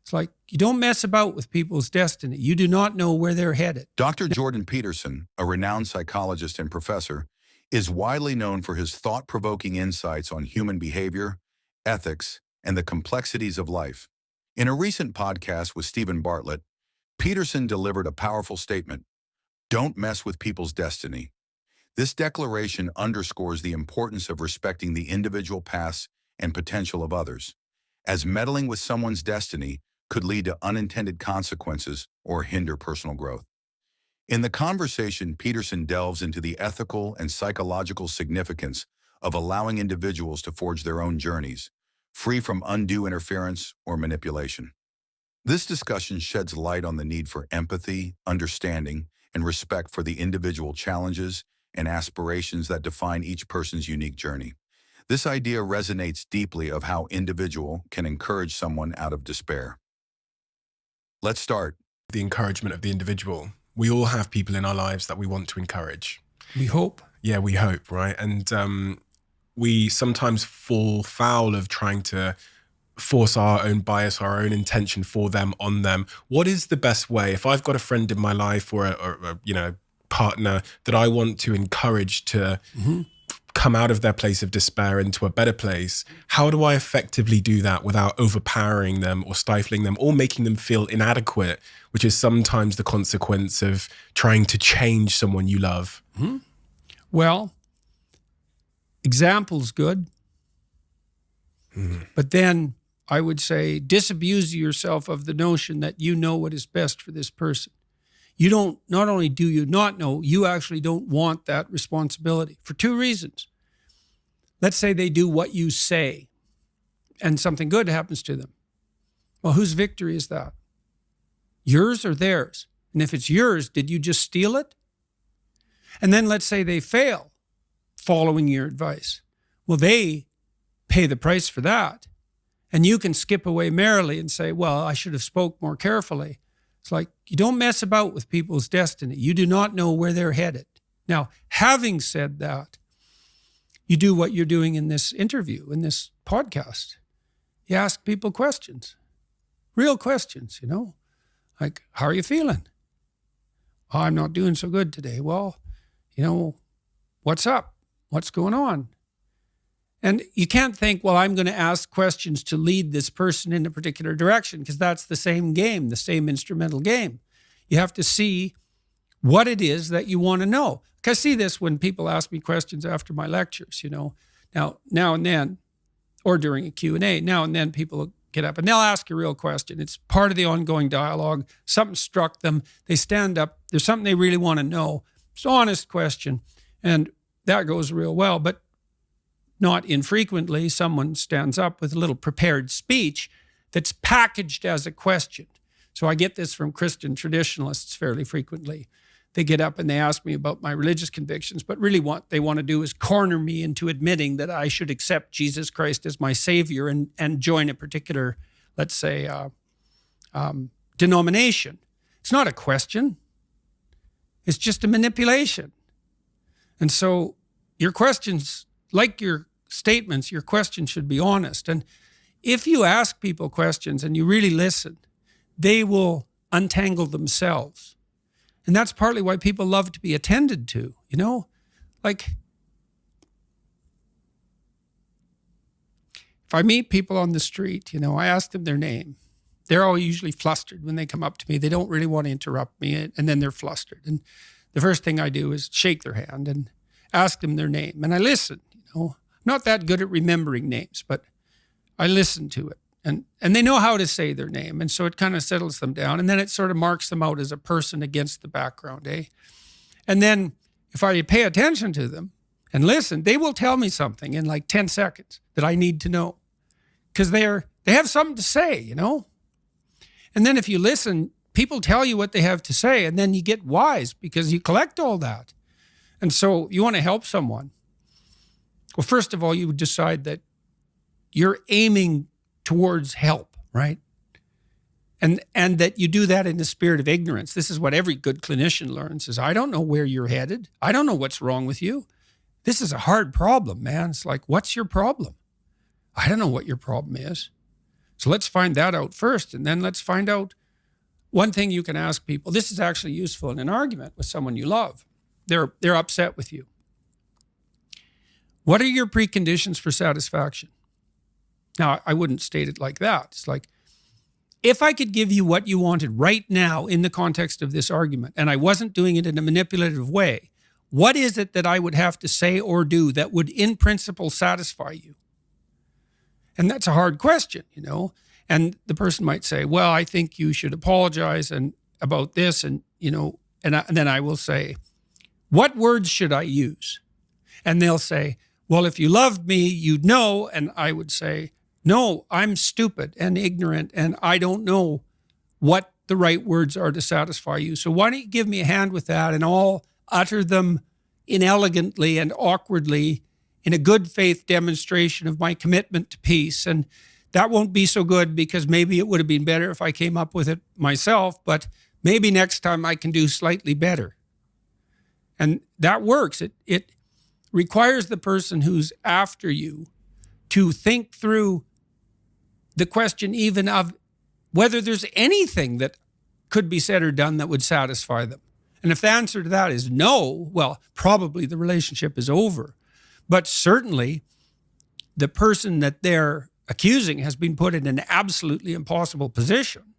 It's like, you don't mess about with people's destiny. You do not know where they're headed. Dr. Jordan Peterson, a renowned psychologist and professor, is widely known for his thought-provoking insights on human behavior, ethics, and the complexities of life. In a recent podcast with Steven Bartlett, Peterson delivered a powerful statement: "Don't mess with people's destiny." This declaration underscores the importance of respecting the individual paths and potential of others, as meddling with someone's destiny could lead to unintended consequences or hinder personal growth. In the conversation, Peterson delves into the ethical and psychological significance of allowing individuals to forge their own journeys, free from undue interference or manipulation. This discussion sheds light on the need for empathy, understanding, and respect for the individual challenges and aspirations that define each person's unique journey. This idea resonates deeply of how individual can encourage someone out of despair. Let's start. The encouragement of the individual. We all have people in our lives that we want to encourage. We hope. Yeah, we hope, right? And we sometimes fall foul of trying to force our own bias, our own intention for them, on them. What is the best way? If I've got a friend in my life or a partner that I want to encourage to come out of their place of despair into a better place, how do I effectively do that without overpowering them or stifling them or making them feel inadequate, which is sometimes the consequence of trying to change someone you love? Well, example's good. But then I would say disabuse yourself of the notion that you know what is best for this person. You don't, not only do you not know, you actually don't want that responsibility for two reasons. Let's say they do what you say and something good happens to them. Well, whose victory is that? Yours or theirs? And if it's yours, did you just steal it? And then let's say they fail following your advice. Well, they pay the price for that. And you can skip away merrily and say, well, I should have spoke more carefully. It's like, you don't mess about with people's destiny. You do not know where they're headed. Now, having said that, you do what you're doing in this interview, in this podcast. You ask people questions, real questions, like, how are you feeling? Oh, I'm not doing so good today. Well, what's up? What's going on? And you can't think, well, I'm going to ask questions to lead this person in a particular direction, because that's the same game, the same instrumental game. You have to see what it is that you want to know. I see this when people ask me questions after my lectures, Now and then, or during a Q&A, now and then people will get up and they'll ask a real question. It's part of the ongoing dialogue. Something struck them. They stand up. There's something they really want to know. It's an honest question. And that goes real well. But not infrequently, someone stands up with a little prepared speech that's packaged as a question. So I get this from Christian traditionalists fairly frequently. They get up and they ask me about my religious convictions, but really what they want to do is corner me into admitting that I should accept Jesus Christ as my Savior and join a particular, let's say, denomination. It's not a question. It's just a manipulation. And so your questions, like your statements, your questions should be honest. And if you ask people questions and you really listen, they will untangle themselves. And that's partly why people love to be attended to, Like, if I meet people on the street, I ask them their name. They're all usually flustered when they come up to me. They don't really want to interrupt me, and then they're flustered. And the first thing I do is shake their hand and ask them their name. And I listen, Not that good at remembering names, but I listen to it. And they know how to say their name. And so it kind of settles them down. And then it sort of marks them out as a person against the background, And then if I pay attention to them and listen, they will tell me something in like 10 seconds that I need to know. Because they have something to say, And then if you listen, people tell you what they have to say, and then you get wise because you collect all that. And so you want to help someone. Well, first of all, you would decide that you're aiming towards help, right? And that you do that in the spirit of ignorance. This is what every good clinician learns is, I don't know where you're headed. I don't know what's wrong with you. This is a hard problem, man. It's like, what's your problem? I don't know what your problem is. So let's find that out first, and then let's find out one thing you can ask people. This is actually useful in an argument with someone you love. They're upset with you. What are your preconditions for satisfaction? Now, I wouldn't state it like that. It's like, if I could give you what you wanted right now in the context of this argument, and I wasn't doing it in a manipulative way, what is it that I would have to say or do that would in principle satisfy you? And that's a hard question, you know. And the person might say, well, I think you should apologize and about this. And, you know, and then I will say, what words should I use? And they'll say, well, if you loved me, you'd know. And I would say, no, I'm stupid and ignorant, and I don't know what the right words are to satisfy you. So why don't you give me a hand with that, and I'll utter them inelegantly and awkwardly in a good faith demonstration of my commitment to peace. And that won't be so good, because maybe it would have been better if I came up with it myself, but maybe next time I can do slightly better. And that works. It requires the person who's after you to think through the question even of whether there's anything that could be said or done that would satisfy them. And if the answer to that is no, well, probably the relationship is over. But certainly the person that they're accusing has been put in an absolutely impossible position.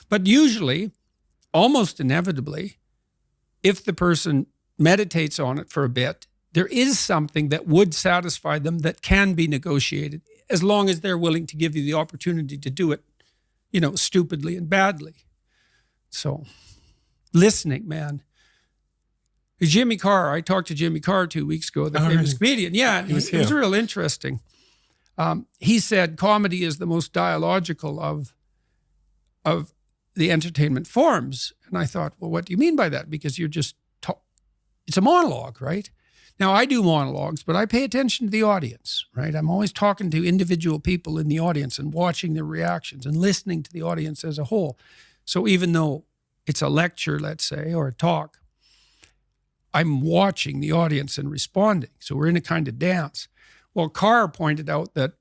But usually, almost inevitably, if the person meditates on it for a bit, there is something that would satisfy them that can be negotiated, as long as they're willing to give you the opportunity to do it, you know, stupidly and badly. So, listening, man. Jimmy Carr, I talked to Jimmy Carr 2 weeks ago, the famous comedian. Yeah, it was real interesting. He said comedy is the most dialogical of the entertainment forms. And I thought, well, what do you mean by that? Because you're just, it's a monologue, right? Now, I do monologues, but I pay attention to the audience, right? I'm always talking to individual people in the audience and watching their reactions and listening to the audience as a whole. So even though it's a lecture, let's say, or a talk, I'm watching the audience and responding. So we're in a kind of dance. Well, Carr pointed out that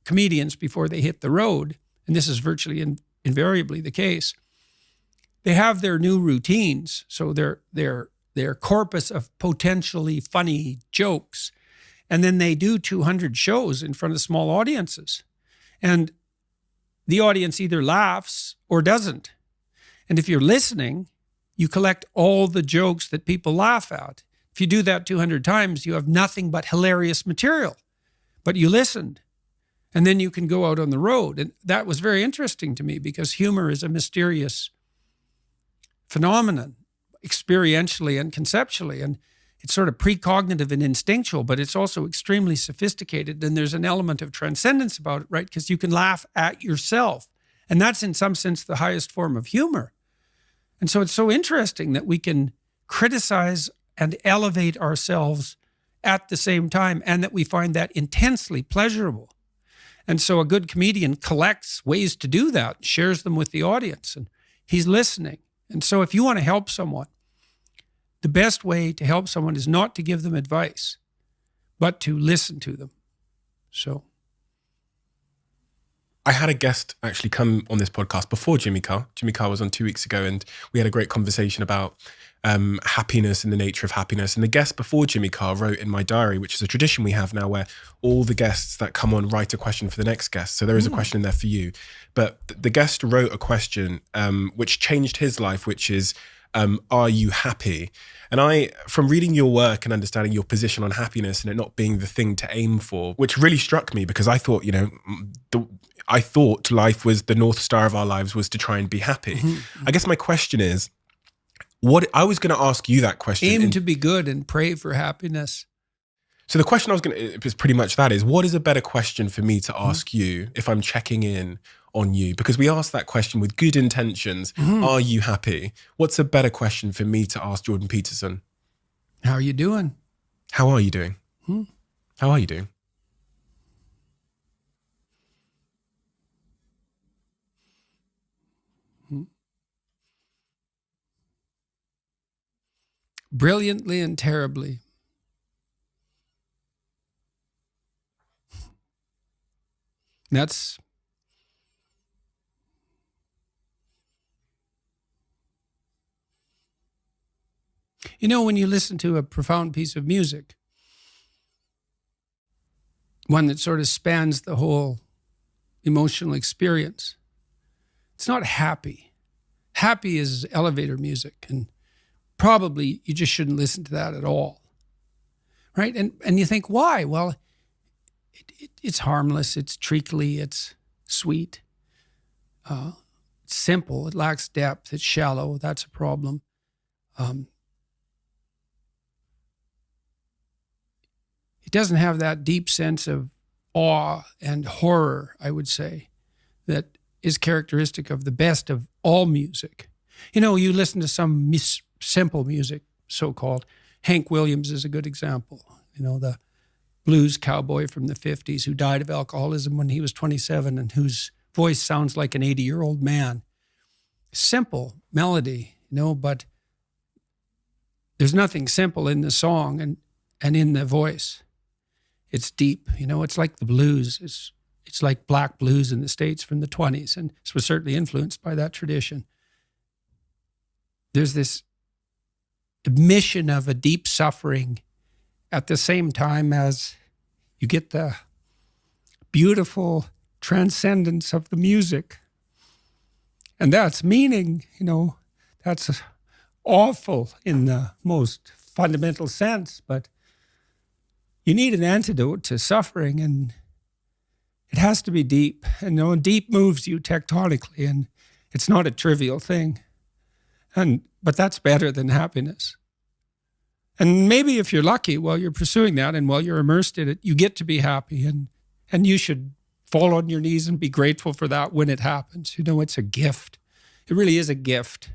comedians, before they hit the road, and this is virtually invariably the case, they have their new routines. So their corpus of potentially funny jokes. And then they do 200 shows in front of small audiences. And the audience either laughs or doesn't. And if you're listening, you collect all the jokes that people laugh at. If you do that 200 times, you have nothing but hilarious material. But you listened. And then you can go out on the road. And that was very interesting to me, because humor is a mysterious phenomenon, experientially and conceptually. And it's sort of precognitive and instinctual, but it's also extremely sophisticated. And there's an element of transcendence about it, right? Because you can laugh at yourself. And that's in some sense the highest form of humor. And so it's so interesting that we can criticize and elevate ourselves at the same time, and that we find that intensely pleasurable. And so a good comedian collects ways to do that, shares them with the audience, and he's listening. And so if you want to help someone, the best way to help someone is not to give them advice, but to listen to them. So I had a guest actually come on this podcast before Jimmy Carr. Jimmy Carr was on 2 weeks ago, and we had a great conversation about happiness and the nature of happiness. And the guest before Jimmy Carr wrote in my diary, which is a tradition we have now, where all the guests that come on write a question for the next guest. So there is a question in there for you. But the guest wrote a question which changed his life, which is, are you happy? And I, from reading your work and understanding your position on happiness and it not being the thing to aim for, which really struck me, because I thought, I thought life was the North Star of our lives was to try and be happy. Mm-hmm. I guess my question is, what I was going to ask you that question. Aim to be good and pray for happiness. So the question I was going to, is pretty much that is, what is a better question for me to ask you if I'm checking in on you? Because we asked that question with good intentions. Are you happy? What's a better question for me to ask Jordan Peterson? How are you doing? How are you doing? How are you doing? Brilliantly and terribly. That's You know, when you listen to a profound piece of music, one that sort of spans the whole emotional experience, it's not happy. Happy is elevator music, and probably you just shouldn't listen to that at all, right? And you think, why? Well, it's harmless, it's treacly, it's sweet, it's simple, it lacks depth, it's shallow, that's a problem. It doesn't have that deep sense of awe and horror, I would say, that is characteristic of the best of all music. You know, you listen to some simple music, so-called. Hank Williams is a good example. You know, the blues cowboy from the 50s who died of alcoholism when he was 27 and whose voice sounds like an 80-year-old man. Simple melody, you know, but there's nothing simple in the song and in the voice. It's deep, you know, it's like the blues. It's like black blues in the States from the 20s, and this was certainly influenced by that tradition. There's this admission of a deep suffering at the same time as you get the beautiful transcendence of the music. And that's meaning, you know, that's awful in the most fundamental sense, but you need an antidote to suffering, and it has to be deep. And you know, deep moves you tectonically, and it's not a trivial thing. But that's better than happiness. And maybe if you're lucky while you're pursuing that and while you're immersed in it, you get to be happy, and you should fall on your knees and be grateful for that when it happens. You know, it's a gift. It really is a gift.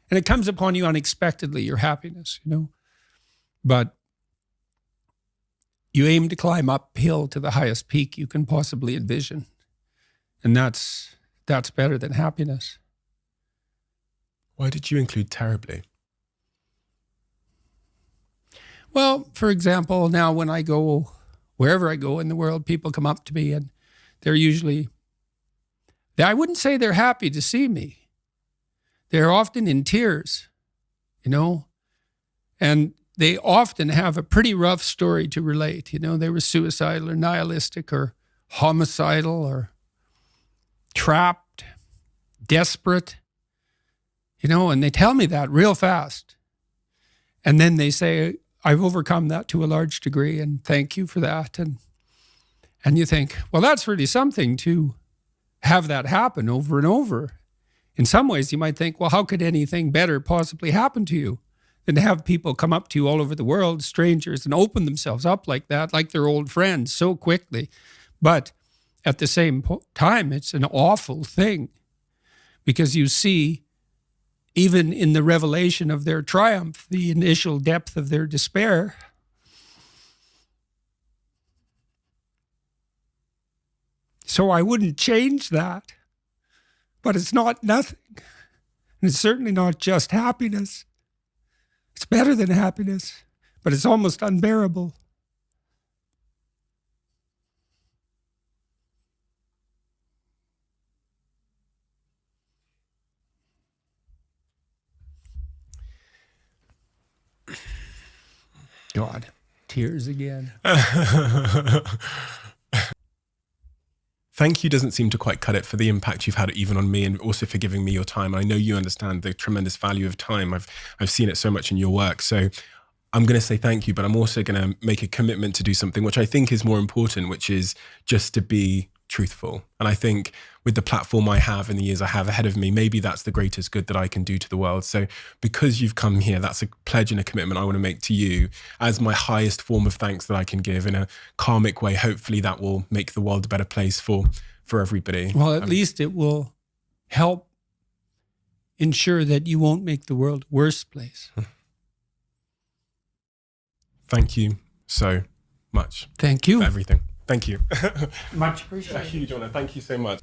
And it comes upon you unexpectedly, your happiness, you know. But you aim to climb uphill to the highest peak you can possibly envision. And that's better than happiness. Why did you include terribly? Well, for example, now when I go, wherever I go in the world, people come up to me and they're usually, I wouldn't say they're happy to see me. They're often in tears, you know, and they often have a pretty rough story to relate. You know, they were suicidal or nihilistic or homicidal or trapped, desperate, you know, and they tell me that real fast. And then they say, I've overcome that to a large degree, and thank you for that. And you think, well, that's really something to have that happen over and over. In some ways, you might think, well, how could anything better possibly happen to you than to have people come up to you all over the world, strangers, and open themselves up like that, like they're old friends so quickly. But at the same time, it's an awful thing because you see, even in the revelation of their triumph, the initial depth of their despair. So I wouldn't change that, but it's not nothing. And it's certainly not just happiness. It's better than happiness, but it's almost unbearable. God, tears again. Thank you doesn't seem to quite cut it for the impact you've had even on me, and also for giving me your time. I know you understand the tremendous value of time. I've seen it so much in your work. So I'm going to say thank you, but I'm also going to make a commitment to do something which I think is more important, which is just to be truthful. And I think with the platform I have and the years I have ahead of me, maybe that's the greatest good that I can do to the world. So because you've come here, that's a pledge and a commitment I want to make to you as my highest form of thanks that I can give in a karmic way. Hopefully that will make the world a better place for everybody. Well, at least it will help ensure that you won't make the world a worse place. Thank you so much. Thank you. For everything. Thank you. Much appreciated. A huge honor. Thank you so much.